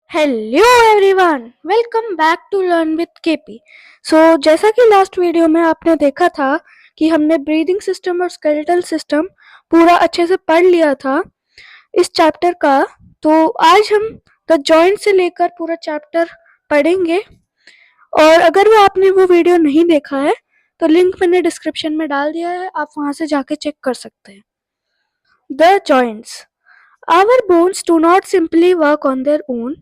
Hello everyone, welcome back to learn with KP. जैसा कि last video में आपने देखा था कि हमने ब्रीदिंग सिस्टम और स्केलेटल सिस्टम पूरा अच्छे से पढ़ लिया था इस चैप्टर का। तो आज हम द जॉइंट से लेकर पूरा चैप्टर पढ़ेंगे। और अगर आपने वो वीडियो नहीं देखा है तो लिंक मैंने डिस्क्रिप्शन में डाल दिया है, आप वहां से जाके चेक कर सकते हैं। The joints. Our bones do not simply work on their own.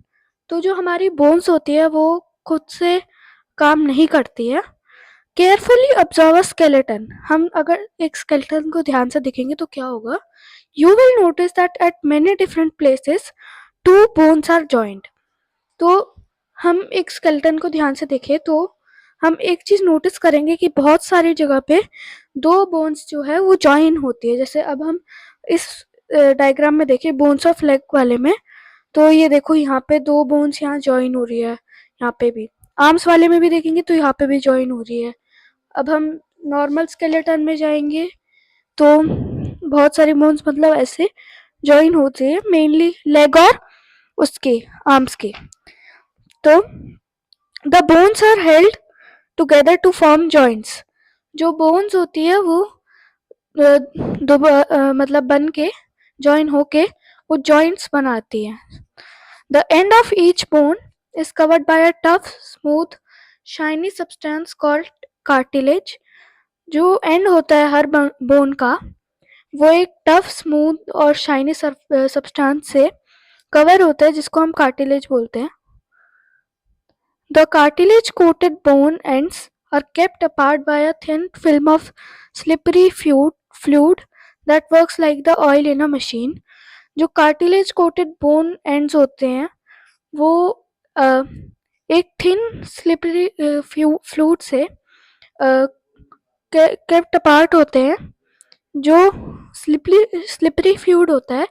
तो जो हमारी बोन्स होती है वो खुद से काम नहीं करती है। Carefully observe a skeleton. हम अगर एक स्केलेटन को ध्यान से देखेंगे तो क्या होगा, you will notice that at many different places two bones are joint. तो हम एक स्केलेटन को ध्यान से देखें तो हम एक चीज नोटिस करेंगे कि बहुत सारी जगह पे दो बोन्स जो है वो जॉइन होती है। जैसे अब हम इस डायग्राम में देखें बोन्स ऑफ लेग वाले में, तो ये देखो यहाँ पे दो बोन्स यहाँ जॉइन हो रही है, यहाँ पे भी आर्म्स वाले में भी देखेंगे तो यहाँ पे भी जॉइन हो रही है। अब हम नॉर्मल स्केलेटन में जाएंगे तो बहुत सारी बोन्स मतलब ऐसे जॉइन होती है, मेनली लेग और उसके आर्म्स के। तो the bones are held together to form joints. जो बोन्स होती है वो मतलब बन के जॉइन होके वो जॉइंट्स बनाती है। The end of each bone is covered by a tough, smooth, shiny substance called cartilage। जो एंड होता है हर बोन का वो एक टफ, स्मूथ और शाइनी सब्सटेंस से कवर होता है जिसको हम कार्टिलेज बोलते हैं। The cartilage coated bone ends are kept apart by a thin film of slippery fluid that works like the oil in a machine। जो कार्टिलेज कोटेड बोन एंड्स होते हैं वो एक थिन स्लिपरी फ्लूइड से kept apart होते हैं। जो slippery fluid होता है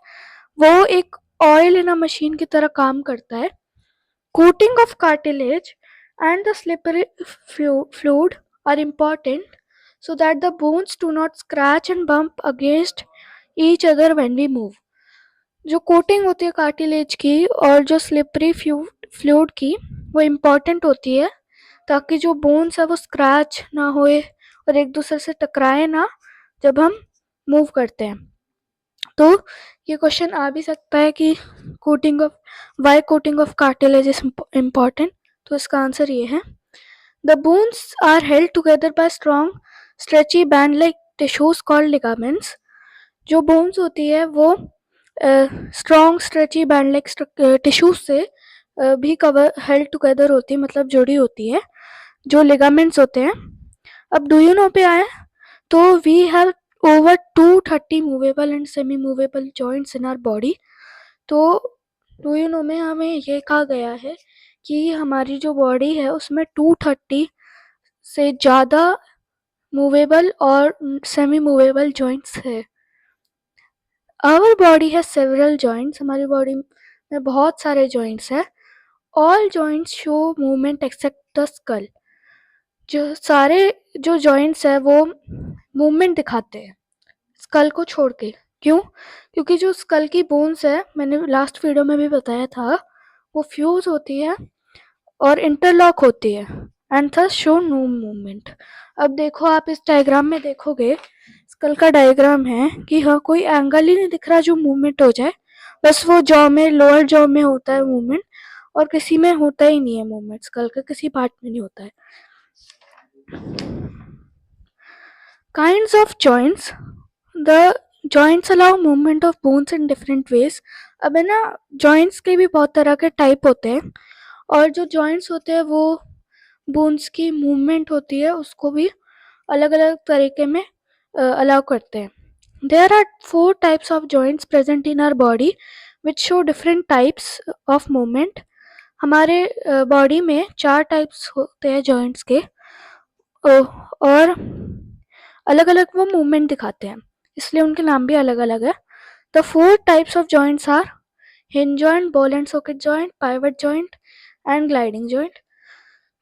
वो एक ऑयल इन अ मशीन की तरह काम करता है। Coating of cartilage and the slippery fluid are important so that the bones do not scratch and bump against each other when we move। जो कोटिंग होती है कार्टिलेज की और जो स्लिपरी फ्लूइड की वो इम्पॉर्टेंट होती है ताकि जो बोन्स है वो स्क्रैच ना होए और एक दूसरे से टकराए ना जब हम मूव करते हैं। तो ये क्वेश्चन आ भी सकता है कि coating of why coating of cartilage is important. तो इसका आंसर ये है, the bones are held together by strong stretchy band like tissues called ligaments. जो बोन्स होती है वो strong stretchy band like tissues से भी कवर हेल्ड टुगेदर होती है, मतलब जुड़ी होती है, जो लिगामेंट्स होते हैं। अब डू यू नो पे आए तो we have over 230 movable and semi movable joints in our body। तो डू यू नो में हमें ये कहा गया है कि हमारी जो बॉडी है उसमें 230 से ज़्यादा मूवेबल और सेमी मूवेबल जॉइंट्स है। Our body has several joints. हमारी बॉडी में बहुत सारे जॉइंट्स हैं। All joints show movement except the skull. जो सारे जो जॉइंट्स है वो मूवमेंट दिखाते हैं स्कल को छोड़ के। क्यों? क्योंकि जो स्कल की बोन्स है, मैंने लास्ट वीडियो में भी बताया था, वो फ्यूज होती है और इंटरलॉक होती है and thus show no movement. अब देखो आप इस डायग्राम में देखोगे, स्कल का डायग्राम है कि हाँ कोई एंगल ही नहीं दिख रहा जो मूवमेंट हो जाए, बस वो जॉ में लोअर जॉ में होता है मूवमेंट और किसी में होता ही नहीं है मूवमेंट, स्कल का किसी पार्ट में नहीं होता है। Kinds of joints. The joints allow movement of bones in different ways. अब है ना, जॉइंट्स के भी बहुत तरह के टाइप होते हैं और जो जॉइंट्स होते हैं वो बोन्स की मूवमेंट होती है उसको भी अलग अलग तरीके में अलाउ करते हैं। There are 4 types of joints present in our body which show different types of movement. हमारे बॉडी में 4 टाइप्स होते हैं जॉइंट्स के और अलग अलग वो मूवमेंट दिखाते हैं, इसलिए उनके नाम भी अलग अलग है। The 4 types of joints are hinge joint, ball and socket joint, pivot joint and gliding joint.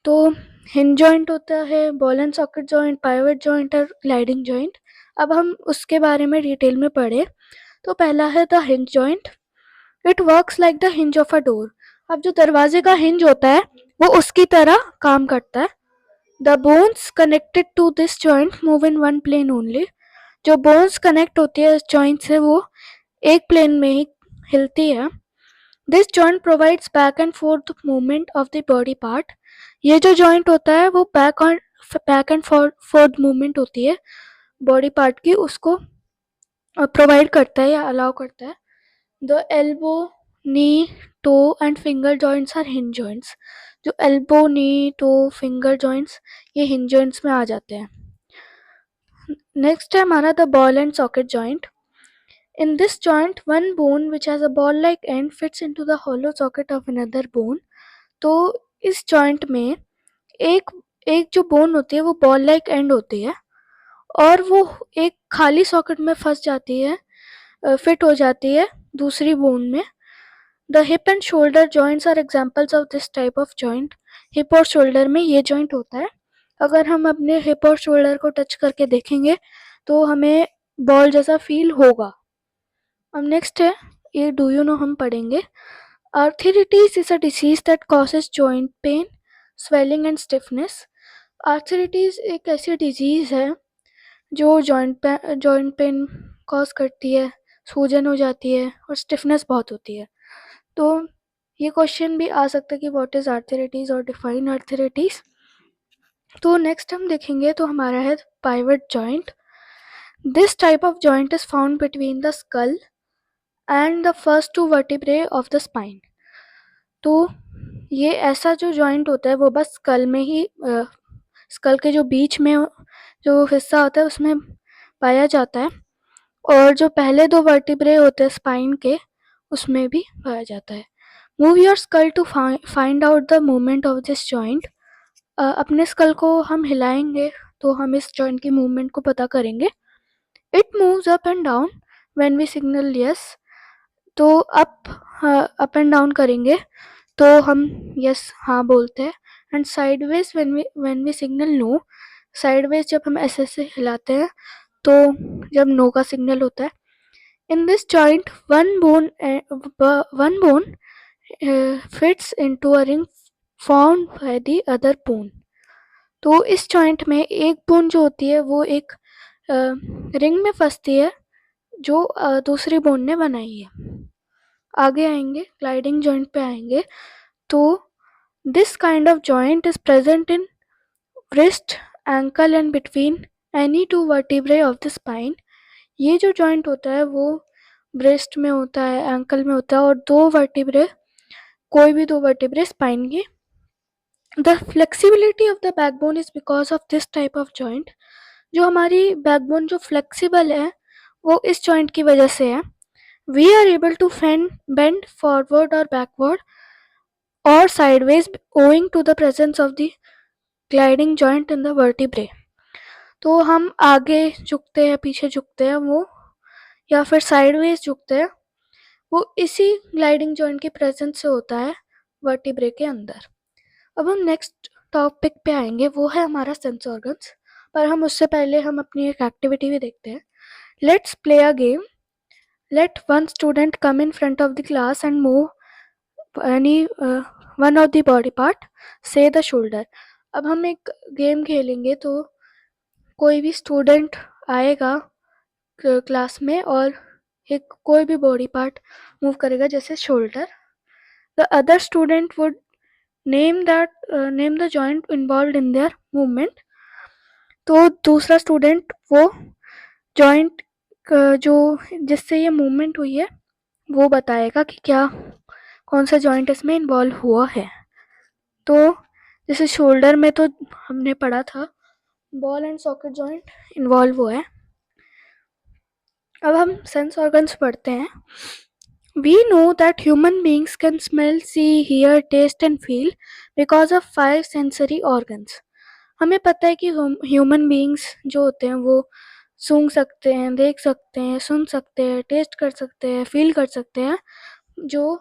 तो हिंज जॉइंट होता है, ball and socket joint, pivot joint और ग्लाइडिंग जॉइंट। अब हम उसके बारे में डिटेल में पढ़े तो पहला है the hinge joint. It works like the hinge of a door. अब जो दरवाजे का हिंज होता है वो उसकी तरह काम करता है. The bones connected to this joint move in one plane only. जो बोन्स कनेक्ट होती है इस जॉइंट से वो एक प्लेन में ही हिलती है. This joint provides back and fourth movement of the body part. ये जो जॉइंट होता है वो बैक एंड फोर्थ मूवमेंट होती है बॉडी पार्ट की, उसको प्रोवाइड करता है या अलाउ करता है. The elbow, knee, toe and finger joints are hinge joints. जो elbow, knee, toe, finger joints ये हिंज जॉइंट्स में आ जाते हैं. नेक्स्ट है हमारा the ball and socket joint. In this joint, one bone which has a ball-like end fits into the hollow socket of another bone. तो इस joint में एक एक जो बोन होती है वो बॉल लाइक एंड होती है और वो एक खाली सॉकेट में फंस जाती है, फिट हो जाती है दूसरी बोन में. The hip and shoulder joints are examples of this type of joint. Hip और शोल्डर में ये जॉइंट होता है. अगर हम अपने हिप और शोल्डर को टच करके देखेंगे तो हमें बॉल जैसा फील होगा. अब नेक्स्ट है ये डू यू नो हम पढ़ेंगे. Arthritis is a disease that causes joint pain, swelling and stiffness. Arthritis एक ऐसी डिजीज है जो जॉइंट पेन कॉज करती है, सूजन हो जाती है और स्टिफनेस बहुत होती है. तो ये क्वेश्चन भी आ सकता है कि व्हाट इज आर्थराइटिस और डिफाइन आर्थराइटिस. तो नेक्स्ट हम देखेंगे तो हमारा है pivot joint. This type of joint is found between the skull and the first two vertebrae of the spine. तो ये ऐसा जो जॉइंट होता है वो बस स्कल में ही स्कल के जो बीच में जो हिस्सा होता है उसमें पाया जाता है और जो पहले दो वर्टिब्रे होते हैं स्पाइन के उसमें भी पाया जाता है. Move your skull to find out the movement of this joint. अपने स्कल को हम हिलाएंगे तो हम इस जॉइंट की मूवमेंट को पता करेंगे. It moves up and down when we signal yes. तो अप एंड डाउन करेंगे तो हम यस हाँ बोलते हैं. And sideways when we signal no. Sideways जब हम ऐसे ऐसे हिलाते हैं तो जब नो का सिग्नल होता है. In this joint one bone fits into a ring formed by the other bone. तो इस जॉइंट में एक बोन जो होती है वो एक रिंग में फंसती है जो दूसरी बोन ने बनाई है. आगे आएंगे ग्लाइडिंग जॉइंट पे आएंगे. तो this kind of joint is present in wrist, ankle and between any two vertebrae of the spine. ये जो जॉइंट होता है वो ब्रेस्ट में होता है, एंकल में होता है और दो वर्टिब्रे, कोई भी दो वर्टिब्रे स्पाइन की. The flexibility of the backbone is because of this type of joint. जो हमारी बैकबोन जो फ्लेक्सिबल है वो इस जॉइंट की वजह से है. We are able to bend forward और बैकवर्ड और sideways owing to the presence of the gliding joint in the vertebrae. तो हम आगे झुकते हैं, पीछे झुकते हैं वो या फिर साइडवेज झुकते हैं, वो इसी ग्लाइडिंग जॉइंट की प्रेजेंस से होता है वर्टिब्रे के अंदर. अब हम नेक्स्ट टॉपिक पे आएंगे वो है हमारा सेंस ऑर्गन्स. पर हम उससे पहले हम अपनी एक एक्टिविटी भी देखते हैं. Let's play a game. Let one student come in front of the class and move any one of the body part, से द शोल्डर. अब हम एक गेम खेलेंगे तो कोई भी स्टूडेंट आएगा क्लास में और एक कोई भी बॉडी पार्ट मूव करेगा जैसे shoulder. The other student would name the joint involve in their movement. तो दूसरा स्टूडेंट वो जॉइंट जो जिससे ये मूवमेंट हुई है वो बताएगा कि क्या कौन सा जॉइंट इसमें इन्वॉल्व हुआ है. तो जैसे शोल्डर में तो हमने पढ़ा था ball and socket joint involve हुआ है. अब हम सेंस ऑर्गन्स पढ़ते हैं. We know that human beings can smell, see, hear, taste and feel because of 5 sensory organs. हमें पता है कि ह्यूमन बींग्स जो होते हैं वो सूंघ सकते हैं, देख सकते हैं, सुन सकते हैं, टेस्ट कर सकते हैं, फील कर सकते हैं, जो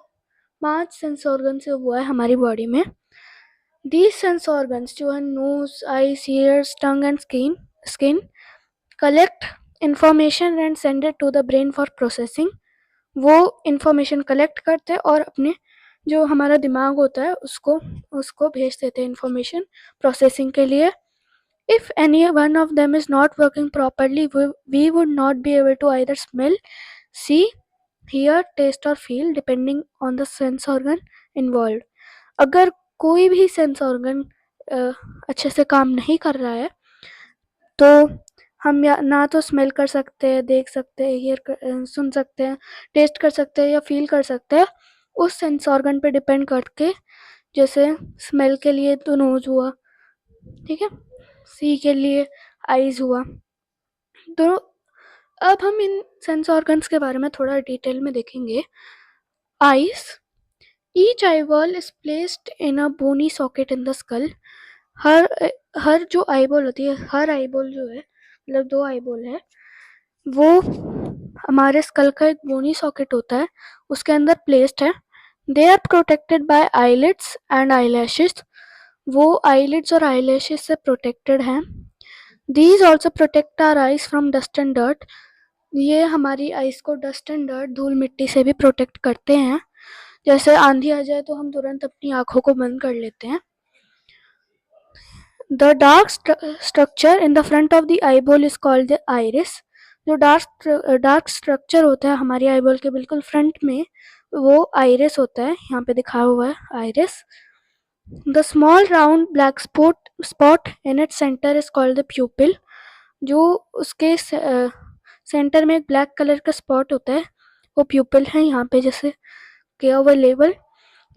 5 सेंस ऑर्गन से हुआ है हमारी बॉडी में. These sense organs जो है nose, eyes, ears, tongue and skin collect information and send it to the brain for processing. वो इंफॉर्मेशन कलेक्ट करते हैं और अपने जो हमारा दिमाग होता है उसको भेज देते हैं इन्फॉर्मेशन प्रोसेसिंग के लिए. If any one of them is not working properly, we would not be able to either smell, see, hear, taste or feel depending on the sense organ involved. अगर कोई भी सेंस ऑर्गन अच्छे से काम नहीं कर रहा है तो हम या ना तो स्मेल कर सकते हैं, देख सकते हैं, सुन सकते हैं, टेस्ट कर सकते हैं या फील कर सकते हैं उस सेंस ऑर्गन पे डिपेंड करके. जैसे स्मेल के लिए तो नोज हुआ, ठीक है, सी के लिए आईज हुआ. तो अब हम इन सेंस ऑर्गन्स के बारे में थोड़ा डिटेल में देखेंगे. Eyes, each eyeball is placed in a bony socket in the skull. हर जो आईबॉल होती है, हर आईबॉल जो है मतलब 2 आईबॉल है, वो हमारे स्कल का एक बोनी सॉकेट होता है उसके अंदर प्लेस्ड है. They are protected by eyelids and eyelashes. वो आईलिड्स और आईलैशेस से प्रोटेक्टेड हैं. These also protect our eyes from dust and dirt. ये हमारी आइज को डस्ट एंड डर्ट, धूल मिट्टी से भी प्रोटेक्ट करते हैं. जैसे आंधी आ जाए तो हम तुरंत अपनी आंखों को बंद कर लेते हैं. The dark structure in the front of the eyeball is called the iris. जो डार्क स्ट्रक्चर होता है हमारी आईबॉल के बिल्कुल फ्रंट में वो आइरिस होता है. यहाँ पे दिखा हुआ है iris. The small round black spot in its center is called the pupil. जो उसके सेंटर में एक ब्लैक कलर का स्पॉट होता है वो प्यूपिल है. यहाँ पे जैसे किया हुआ label.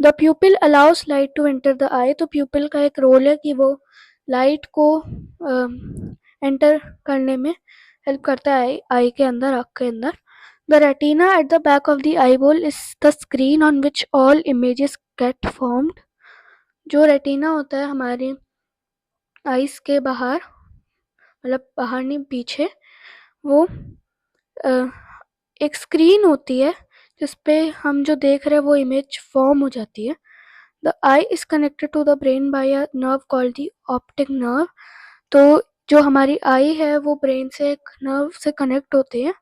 The pupil allows light to enter the eye. तो प्यूपिल का एक रोल है कि वो लाइट को एंटर करने में हेल्प करता है आई के अंदर, आँख के अंदर. The retina at the back of the eyeball is the screen on which all images get formed. जो रेटिना होता है हमारे आइज के बाहर, मतलब बाहर नहीं पीछे, वो एक स्क्रीन होती है जिस पे हम जो देख रहे हैं वो इमेज फॉर्म हो जाती है. The eye is connected to the brain by a nerve called the optic nerve. तो जो हमारी आई है वो ब्रेन से एक नर्व से कनेक्ट होती है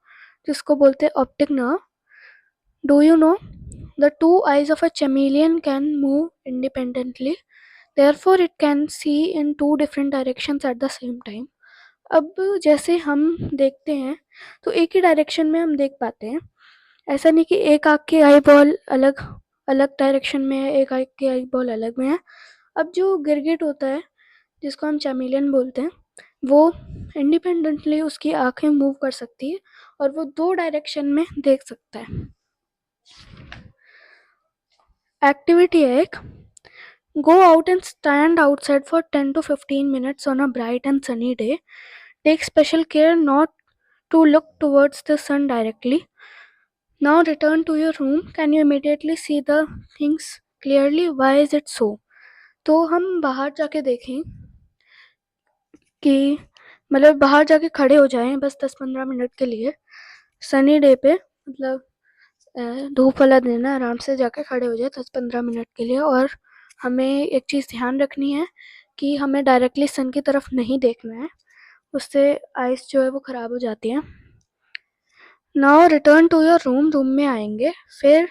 जिसको बोलते हैं optic nerve. Do you know the two eyes of a chameleon can move independently, therefore it can see in 2 different directions at the same time. अब जैसे हम देखते हैं तो एक ही डायरेक्शन में हम देख पाते हैं. ऐसा नहीं कि एक आँख की आई बॉल अलग अलग डायरेक्शन में है, एक आँख की आई बॉल अलग में है. अब जो गिरगिट होता है जिसको हम चैमेलियन बोलते हैं वो इंडिपेंडेंटली उसकी आँखें मूव कर सकती है और वो 2 डायरेक्शन में देख सकता है. Activity 1. Go out and stand outside for 10 to 15 minutes on a bright and sunny day. Take special care not to look towards the sun directly. Now return to your room. Can you immediately see the things clearly? Why is it so? तो हम बाहर जाके देखें कि मतलब बाहर जाके खड़े हो जाएं बस 10-15 मिनट के लिए सनी डे पे, मतलब धूप वाला दिन है, आराम से जाके खड़े हो जाए 10-15 मिनट के लिए. और हमें एक चीज़ ध्यान रखनी है कि हमें डायरेक्टली सन की तरफ नहीं देखना है, उससे आइस जो है वो ख़राब हो जाती है. Now return to your room में आएंगे, फिर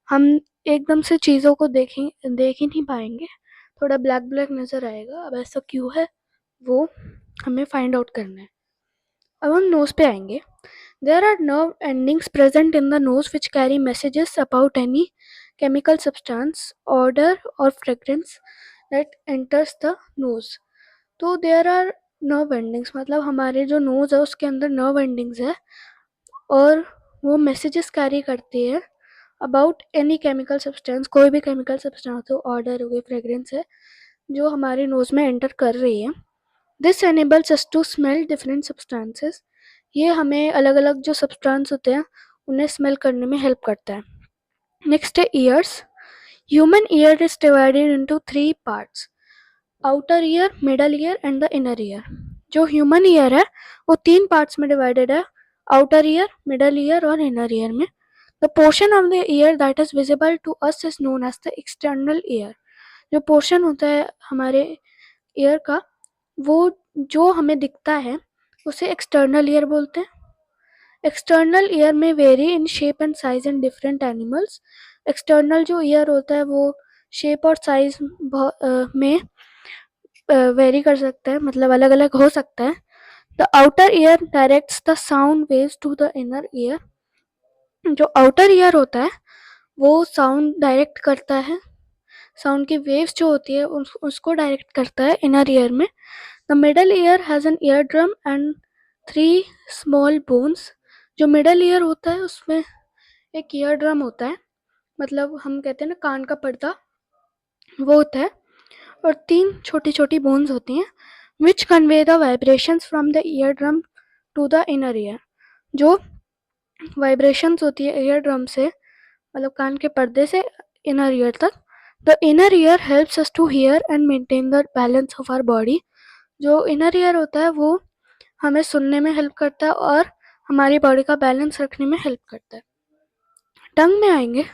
हम एकदम से चीज़ों को देख ही नहीं पाएंगे, थोड़ा ब्लैक ब्लैक नज़र आएगा. अब ऐसा क्यों है वो हमें फाइंड आउट करना है. अब हम नोज़ पे आएंगे. There are nerve endings present in the nose which carry messages about any chemical substance, odor or fragrance that enters the nose. तो there are nerve endings, मतलब हमारे जो नोज़ है उसके अंदर नर्व एंडिंग्स है और वो मैसेजेस कैरी करती है अबाउट एनी केमिकल सब्सटेंस. कोई भी केमिकल सब्सटेंस हो, ऑर्डर हो गई, फ्रेगरेंस है जो हमारे नोज़ में एंटर कर रही है. This enables us to smell different substances. ये हमें अलग अलग जो सब्सटेंस होते हैं उन्हें स्मेल करने में हेल्प करता है. नेक्स्ट है ears. Human ear is divided into 3 parts, outer ear, middle ear and the inner ear. जो ह्यूमन ईयर है वो 3 पार्ट्स में डिवाइडेड है, आउटर ईयर, मिडल ईयर और इनर ईयर में. The portion of the ear that is visible to us is known as the external ear. जो portion होता है हमारे ईयर का वो जो हमें दिखता है उसे एक्सटर्नल ईयर बोलते हैं. एक्सटर्नल ईयर में very in shape and size in different animals. External जो ईयर होता है वो शेप और साइज में वेरी कर सकता है, मतलब अलग अलग हो सकता है। The outer ear directs the sound waves to the inner ear. जो आउटर ईयर होता है वो साउंड डायरेक्ट करता है, साउंड की वेव्स जो होती है उसको डायरेक्ट करता है इनर ईयर में। The middle ear has an ear drum and 3 small bones. जो मिडल ईयर होता है उसमें एक ईयर ड्रम होता है, मतलब हम कहते हैं ना कान का पर्दा, वो होता है, और 3 छोटी छोटी बोन्स होती हैं which convey the vibrations from the ear drum to the inner ear. जो वाइब्रेशंस होती है ईयर ड्रम से, मतलब कान के पर्दे से इनर ईयर तक। The inner ear helps us to hear and maintain the balance of our body. जो इनर ईयर होता है वो हमें सुनने में हेल्प करता है और हमारी बॉडी का बैलेंस रखने में हेल्प करता है। टंग में आएंगे।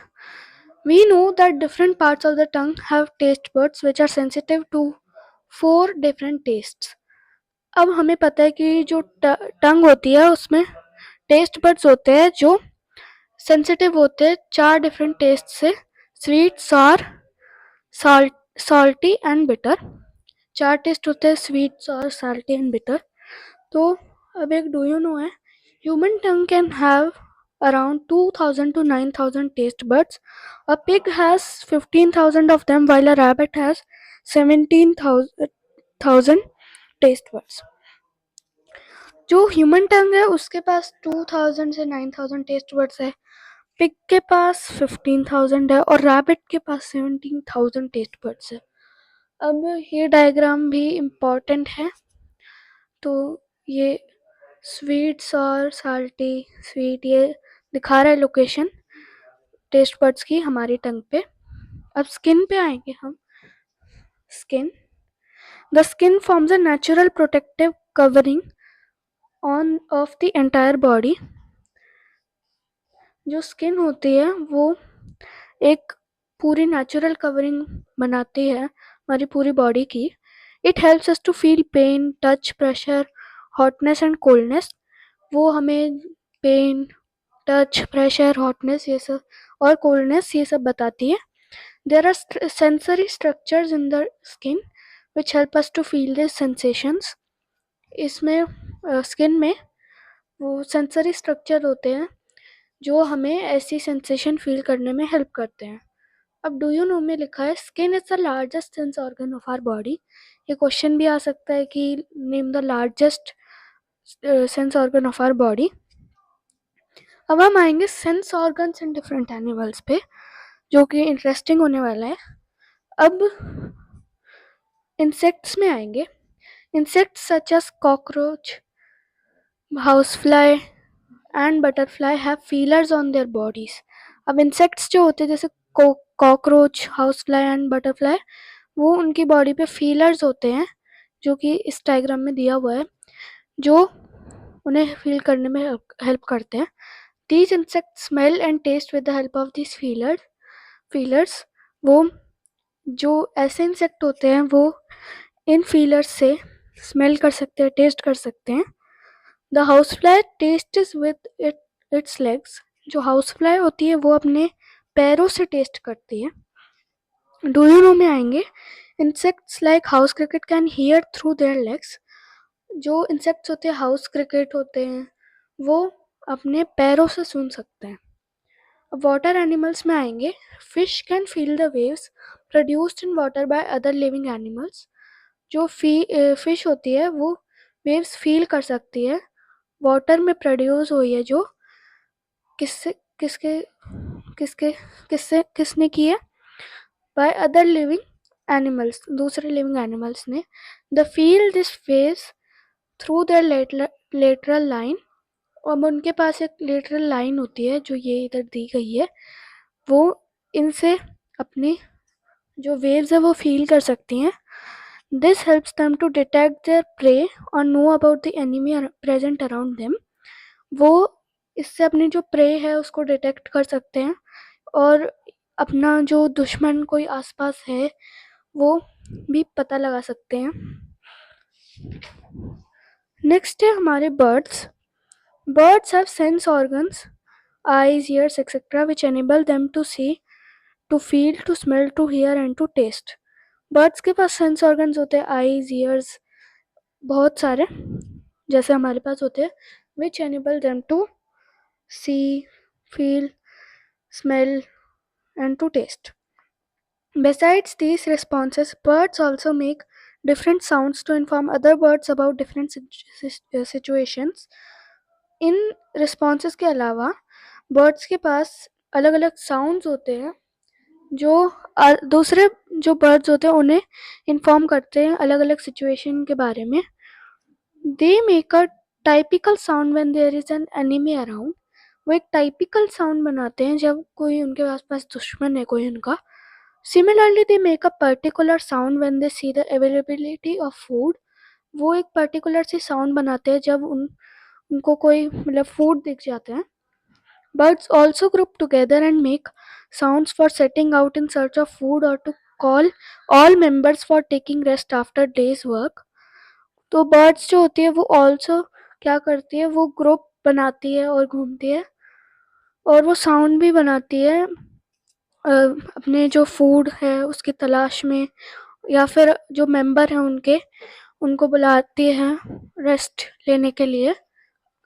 We know that different parts of the tongue have taste buds which are sensitive to 4 different tastes. अब हमें पता है कि जो टंग होती है उसमें टेस्ट बर्ड्स होते हैं जो सेंसिटिव होते हैं 4 डिफरेंट टेस्ट से, sweet, sour, salty and bitter. 4 taste होते हैं, sweet, sour, salty and bitter. तो अब एक डू यू नो है, human tongue can have around 2000 to 9000 taste buds. A pig has 15,000 of them, while a rabbit has 17,000 taste buds. जो human टंग है उसके पास 2000 से 9000 टेस्ट बड्स है, पिग के पास 15,000 है और रैबिट के पास 17,000 टेस्ट बड्स है। अब ये डायग्राम भी इम्पॉर्टेंट है। तो ये स्वीट्स और साल्टी, स्वीट ये दिखा रहा है लोकेशन टेस्ट बड्स की हमारी टंग पे। अब स्किन पे आएंगे हम। Skin, the skin forms a natural protective covering on off the entire body. जो स्किन होती है वो एक पूरी नेचुरल कवरिंग बनाती है हमारी पूरी बॉडी की। It helps us to feel pain, touch, pressure, hotness and coldness. वो हमें पेन, टच, प्रेशर, हॉटनेस ये सब और कोल्डनेस ये सब बताती है। There are sensory structures in the skin which help us to feel this sensations. इसमें स्किन में वो सेंसरी स्ट्रक्चर होते हैं जो हमें ऐसी सेंसेशन फील करने में हेल्प करते हैं। अब डू यू नो में लिखा है skin is the largest sense organ of our body. ये क्वेश्चन भी आ सकता है कि name the largest sense organ of our body. अब हम आएंगे sense organs in different animals पे, जो कि इंटरेस्टिंग होने वाला है। अब इंसेक्ट्स में आएंगे। Insects such as cockroach, housefly and butterfly have feelers on their bodies. अब इंसेक्ट्स जो होते हैं जैसे कॉकरोच, हाउसफ्लाई एंड बटरफ्लाई, वो उनकी बॉडी पे फीलर्स होते हैं जो कि इस डायग्राम में दिया हुआ है, जो उन्हें फील करने में हेल्प करते हैं। These insects smell and taste with the help of these feelers. वो जो ऐसे इंसेक्ट होते हैं वो इन फीलर्स से स्मेल कर सकते हैं, टेस्ट कर सकते हैं। The house fly taste is with its legs. जो हाउस फ्लाई होती है वो अपने पैरों से टेस्ट करती है। डू यू नो में आएंगे। Insects like house cricket can hear through their legs. जो इंसेक्ट्स होते हैं हाउस क्रिकेट होते हैं वो अपने पैरों से सुन सकते हैं। वाटर एनिमल्स में आएंगे। Fish can feel the waves produced in water by other living animals. जो फिश होती है वो वेव्स फील कर सकती है वाटर में प्रोड्यूस हुई है, जो किससे किसके किसके किससे किसने की है, बाय अदर लिविंग एनिमल्स, दूसरे लिविंग एनिमल्स ने। The feel this waves through their lateral line. अब उनके पास एक लेटरल लाइन होती है जो ये इधर दी गई है, वो इनसे अपनी जो वेव्स है वो फील कर सकती हैं। This helps them to detect their prey और know about the enemy present around them. वो इससे अपनी जो प्रे है उसको डिटेक्ट कर सकते हैं और अपना जो दुश्मन कोई आसपास है वो भी पता लगा सकते हैं। नेक्स्ट है हमारे birds. Birds have sense organs, eyes, ears, etc., which enable them to see to feel, to smell, to hear and to taste. Birds के पास सेंस ऑर्गन्स होते हैं, आईज, ईयर्स, बहुत सारे, जैसे हमारे पास होते हैं, which enable them to see, feel, smell and to taste. Besides these responses, birds also make different sounds to inform other birds about different situations. In responses के अलावा birds के पास अलग अलग sounds होते हैं जो दूसरे जो birds होते हैं उन्हें inform करते हैं अलग अलग situation के बारे में. They make a typical sound when there is an enemy around. वो एक टाइपिकल साउंड बनाते हैं जब कोई उनके आसपास दुश्मन है कोई उनका. Similarly, they make a particular sound when they see the availability of food. वो एक पर्टिकुलर सी साउंड बनाते हैं जब उनको कोई मतलब फूड दिख जाता है. Birds also group together and make sounds for setting out in search of food or to call all members for taking rest after day's work. तो birds जो होती है वो also क्या करती है, वो ग्रुप बनाती है और घूमती है और वो साउंड भी बनाती है अपने जो फूड है उसकी तलाश में, या फिर जो मेंबर हैं उनको बुलाती है रेस्ट लेने के लिए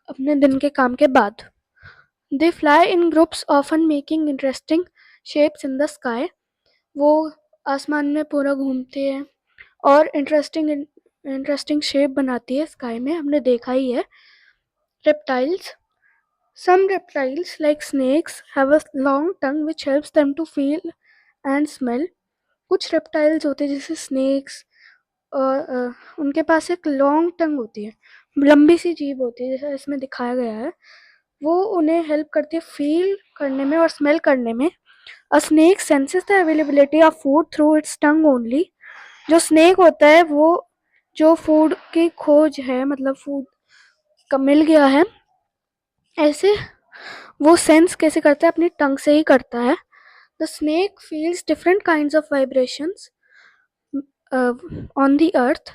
अपने दिन के काम के बाद. They fly in groups often making interesting shapes in the sky. वो आसमान में पूरा घूमते हैं और इंटरेस्टिंग शेप बनाती है स्काई में, हमने देखा ही है. Reptiles. Some reptiles like snakes have a long tongue which helps them to feel and smell. कुछ रेप्टाइल्स होते हैं जैसे स्नेक्स और उनके पास एक लॉन्ग टंग होती है, लंबी सी जीभ होती है जैसा इसमें दिखाया गया है. वो उन्हें हेल्प करती है फील करने में और स्मेल करने में. अ snake senses the availability of food through it's tongue only. जो स्नेक होता है वो जो फूड की खोज है, मतलब फूड का मिल गया है, ऐसे वो सेंस कैसे करता है, अपनी टंग से ही करता है. The snake feels different kinds of vibrations on the earth.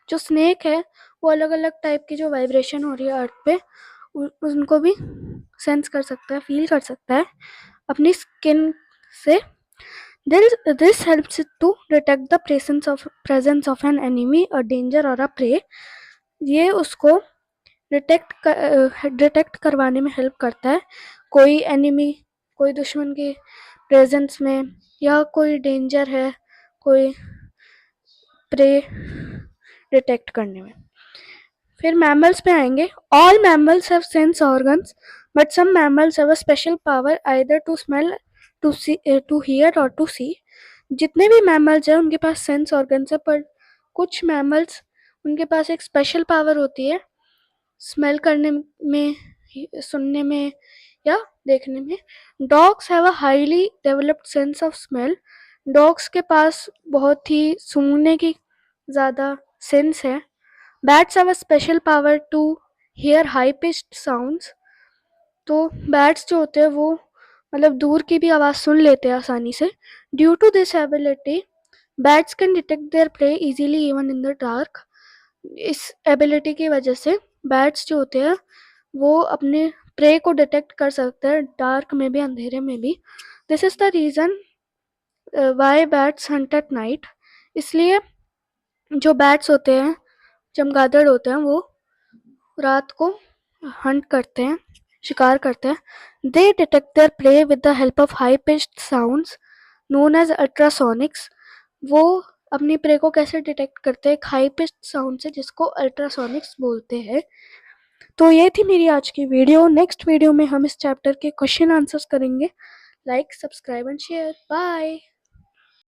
जो स्नेक है वो अलग अलग टाइप की जो वाइब्रेशन हो रही है अर्थ पे उनको भी सेंस कर सकता है, फील कर सकता है अपनी स्किन से. This helps it to detect the presence of an enemy, a danger और अ प्रे. ये उसको डिटेक्ट करवाने में हेल्प करता है कोई एनिमी, कोई दुश्मन के प्रेजेंस में, या कोई डेंजर है, कोई प्रे डिटेक्ट करने में. फिर मैमल्स पे आएंगे. All mammals have sense organs but some mammals have a special power either to smell, to see, to hear और टू सी. जितने भी मैमल्स हैं उनके पास सेंस ऑर्गन्स है, पर कुछ मैमल्स उनके पास एक स्पेशल पावर होती है स्मेल करने में, सुनने में या देखने में. Dogs have a highly developed sense of smell. Dogs के पास बहुत ही सूंघने की ज़्यादा सेंस है. Bats have a special power to hear high pitched sounds. तो बैट्स जो होते हैं वो मतलब दूर की भी आवाज़ सुन लेते हैं आसानी से. Due to this ability bats can detect their prey easily even in the dark. इस एबिलिटी की वजह से बैट्स जो होते हैं वो अपने प्रे को डिटेक्ट कर सकते हैं डार्क में भी, अंधेरे में भी. This is the reason why bats Hunt at night. इसलिए जो बैट्स होते हैं, चमगादड़ होते हैं, वो रात को हंट करते हैं, शिकार करते हैं. They detect their prey with the help of high pitched sounds known as ultrasonics. वो अपनी प्रे को कैसे डिटेक्ट करते हैं, एक हाई पिच्ड साउंड से, जिसको अल्ट्रासोनिक्स बोलते हैं. तो ये थी मेरी आज की वीडियो. नेक्स्ट वीडियो में हम इस चैप्टर के क्वेश्चन आंसर्स करेंगे. Like, subscribe and share. Bye.